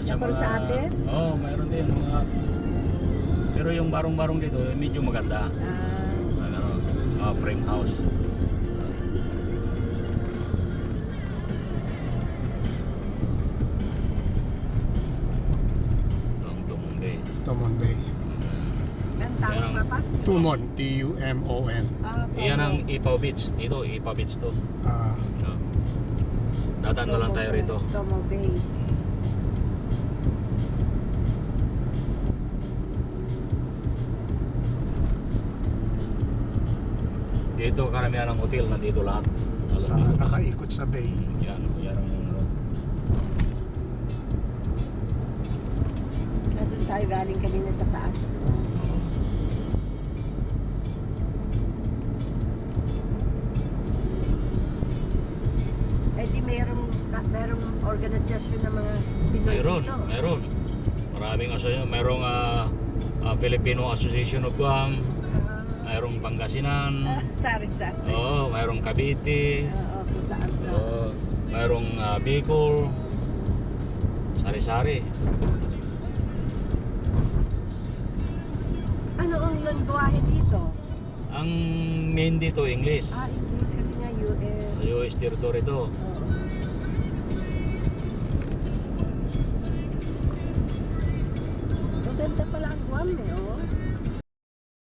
Kapag sa atin? Oo, mayroon din mga... Pero yung barong-barong dito, medyo maganda. Ano, mga frame house. Ang Tumon Bay. Tumon Bay. Ang tawag pa pa? Tumon, T-U-M-O-N. Iyan ang Ipaw Beach. Ito, Ipaw Beach to. No. Dadaan na lang tayo rito. Tomo Bay. Dito karamihan ng hotel, nandito lahat. Sa nakaikot sa bay. Yan ang ano. Doon tayo galing kanina sa taas. Eh di merong organisasyon ng mga Pinoy Mayroon, dito. mayroon. Maraming mayroong Filipino Association of Guam, mayroong Pangasinan, Sari-sari. mayroong Cavite, Oo, kung saan sa... mayroong Bicol, sari-sari. Ano ang lengguwahe dito? Ang main dito, English. English kasi nga US. US territory ito. Oo. Maganda pala ang Guam eh, oh.